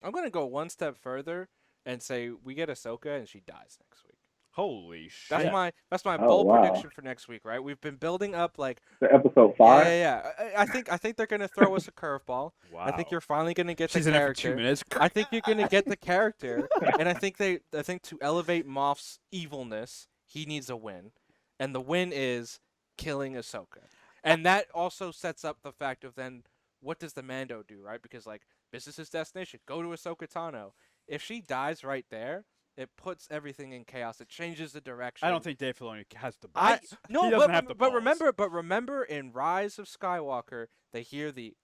I'm gonna go one step further and say we get Ahsoka and she dies next week. Holy That's shit! my Oh bold wow. prediction for next week, right? We've been building up like, The episode yeah, 5. yeah, yeah. I think they're gonna throw us a curveball. I think Wow. you're finally gonna get the She's in it for 2 character. minutes. I think you're gonna get the character, and I think to elevate Moff's evilness, he needs a win, and the win is killing Ahsoka, and that also sets up the fact of then what does the Mando do, right? Because like this is his destination. Go to Ahsoka Tano. If she dies right there, it puts everything in chaos. It changes the direction. I don't think Dave Filoni has the I balls. no, he doesn't have the but balls. remember in Rise of Skywalker, they hear the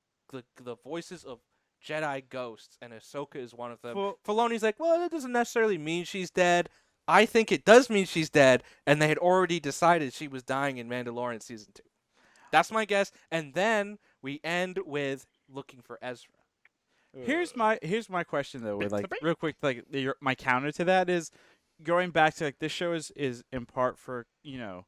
voices of Jedi ghosts, and Ahsoka is one of them. Filoni's like, well, that doesn't necessarily mean she's dead. I think it does mean she's dead, and they had already decided she was dying in Mandalorian season 2. That's my guess, and then we end with looking for Ezra. Here's my question though, with like real quick, like my counter to that is going back to like this show is in part for the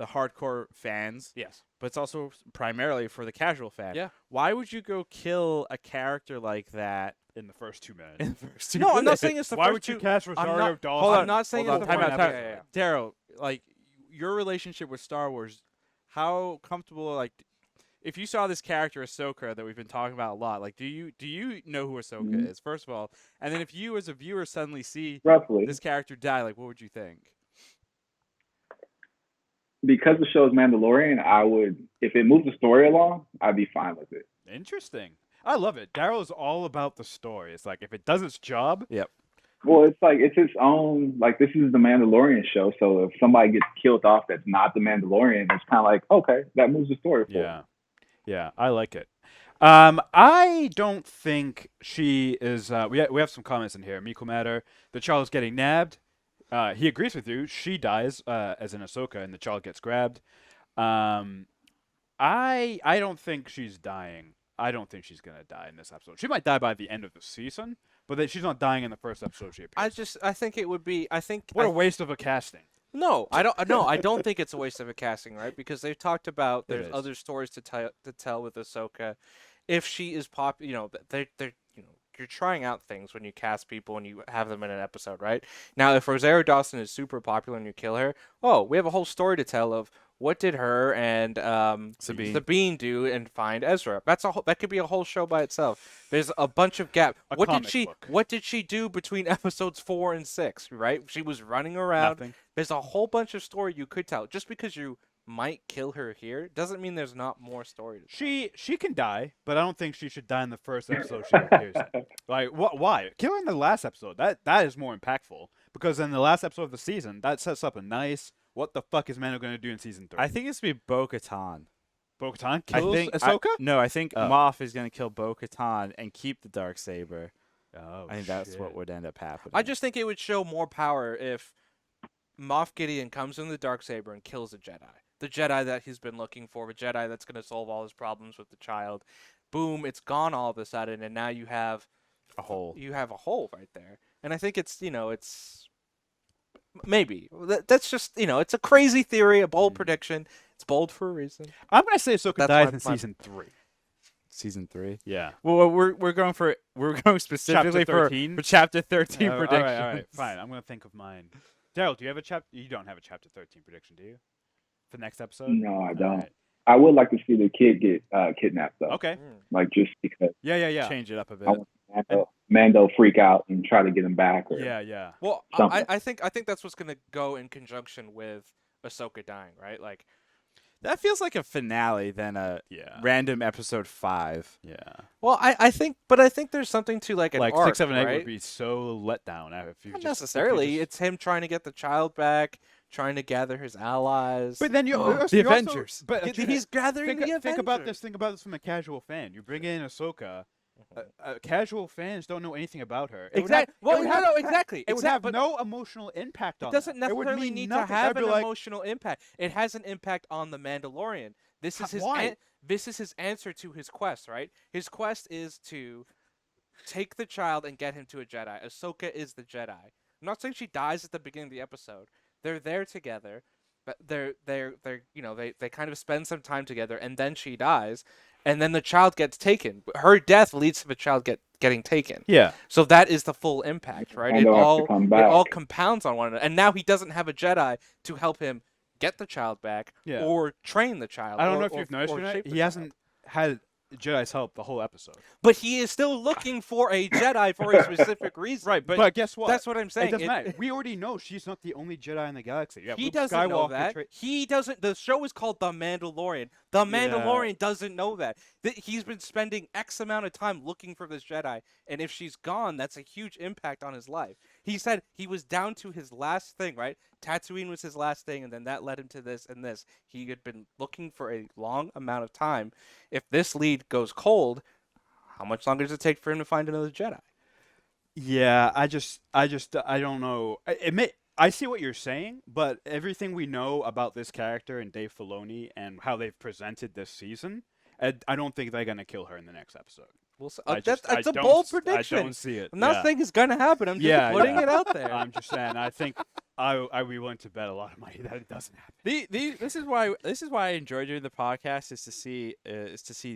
hardcore fans, Yes. but it's also primarily for the casual fan. Yeah. Why would you go kill a character like that in the first 2 minutes. in the first 2 No, I'm not minutes? saying it's the Why first would you two. cast I'm Rosario not- Dawson? hold on, I'm not saying Hold it's on, the time first. out, Yeah, yeah, Daryl, like your relationship with Star Wars, how comfortable, like, if you saw this character Ahsoka that we've been talking about a lot, like, do you know who Ahsoka Mhm. is, first of all, and then if you as a viewer suddenly see Roughly. this character die, like, what would you think? Because the show is Mandalorian, I would, if it moves the story along, I'd be fine with it. Interesting. I love it. Daryl is all about the story. It's like if it does its job, Well, it's like it's its own. Like this is the Mandalorian show, so if somebody gets killed off that's not the Mandalorian, it's kind of like okay, that moves the story forward. yeah, I like it. I don't think she is. We have some comments in here. Miko Matter, the child is getting nabbed. He agrees with you. She dies as in Ahsoka, and the child gets grabbed. I don't think she's dying. I don't think she's gonna die in this episode. She might die by the end of the season, but she's not dying in the first episode she appears. I think it would be. What a waste of a casting. No, I don't. No, I don't think it's a waste of a casting, right? Because they've talked about there's is. other stories to tell with Ahsoka. If she is they're you're trying out things when you cast people and you have them in an episode, right? Now, if Rosario Dawson is super popular and you kill her, we have a whole story to tell of what did her and Sabine do and find Ezra. That could be a whole show by itself. There's a bunch of gap. A What did comic she book. What did she do between episodes 4 and 6? Right? She was running around. Nothing. There's a whole bunch of story you could tell. Just because you might kill her here doesn't mean there's not more story to tell. She can die, but I don't think she should die in the first episode she appears in. Like, why? Kill her in the last episode. That is more impactful because in the last episode of the season, that sets up a nice. What the fuck is Mando going to do in season 3? I think it's gonna be Bo-Katan. Bo-Katan kills I Ahsoka. think Oh. Moff is gonna kill Bo-Katan and keep the Darksaber. Oh, I think that's what would end up happening. I just think it would show more power if Moff Gideon comes in the Darksaber and kills a Jedi. The Jedi that he's been looking for, the Jedi that's going to solve all his problems with the child. Boom, it's gone all of a sudden, and now you have a hole. You have a hole right there. And I think it's maybe. That's just, it's a crazy theory, a bold prediction. It's bold for a reason. I'm going to say Ahsoka That's dies my- in season 3. Season 3. Yeah. Well, we're going specifically Chapter for 13? chapter 13 All predictions. right, all right, fine. I'm going to think of mine. Daryl, do you have a chapter? You don't have a chapter 13 prediction, do you? For next episode? No, I don't. All right. I would like to see the kid get kidnapped though. Okay. Like just because Yeah. Change it up a bit. I want Mando freak out and try to get him back. Or, Yeah. Well, Something. I think that's what's going to go in conjunction with Ahsoka dying, right? Like, That feels like a finale than a Yeah. random episode 5. Yeah. well, I think there's something to like an Like arc, 6, 7, 8 right? would be so let down if you Not just necessarily. if you just- It's him trying to get the child back, trying to gather his allies. But then you The Avengers. But He's gathering the think about Avengers. this. Think about this from a casual fan. You bring in Ahsoka. Casual fans don't know anything about her. It would have- Exactly. Well, it would have- no, exactly. It would have but no emotional impact on it doesn't them. It would necessarily mean need nothing. to have I'd an be like, emotional impact. It has an impact on the Mandalorian. This is his Why? this is his answer to his quest, right? His quest is to take the child and get him to a Jedi. Ahsoka is the Jedi. I'm not saying she dies at the beginning of the episode. They're there together, but they kind of spend some time together, and then she dies, and then the child gets taken. Her death leads to the child getting taken. Yeah. So that is the full impact, right? And It they'll have to all come it back. all compounds on one another. And now he doesn't have a Jedi to help him get the child back Yeah. or train the child. I don't or- know if or- you've noticed or or not. shape the He child. hasn't had Jedi's help the whole episode. But he is still looking for a Jedi for a specific reason. Right, But guess what? That's what I'm saying. It doesn't It- matter. We already know she's not the only Jedi in the galaxy. Yeah, He Luke doesn't know Skywalker that. He doesn't. The show is called The Mandalorian. The Mandalorian doesn't know that. He's been spending X amount of time looking for this Jedi, and if she's gone, that's a huge impact on his life. He said he was down to his last thing, right? Tatooine was his last thing, and then that led him to this and this. He had been looking for a long amount of time. If this lead goes cold, how much longer does it take for him to find another Jedi? Yeah, I don't know. I see what you're saying, but everything we know about this character and Dave Filoni and how they've presented this season, I don't think they're gonna kill her in the next episode. We'll see. I That's a don't bold s- prediction. I don't see it. I'm not yeah. saying it's gonna happen. I'm just Yeah, putting yeah. it out there. I'm just saying. I think I'd be willing to bet a lot of money that it doesn't happen. This is why I enjoy doing the podcast is to see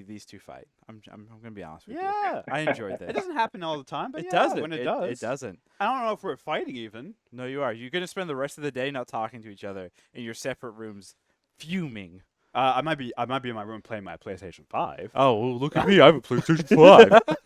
these two fight. I'm gonna be honest with you. Yeah. I enjoyed this. It doesn't happen all the time, but It yeah, doesn't. when it does. It doesn't. I don't know if we're fighting even. No, you are. You're gonna spend the rest of the day not talking to each other in your separate rooms, fuming. I might be in my room playing my PlayStation 5. Oh, well, look at me! I have a PlayStation 5.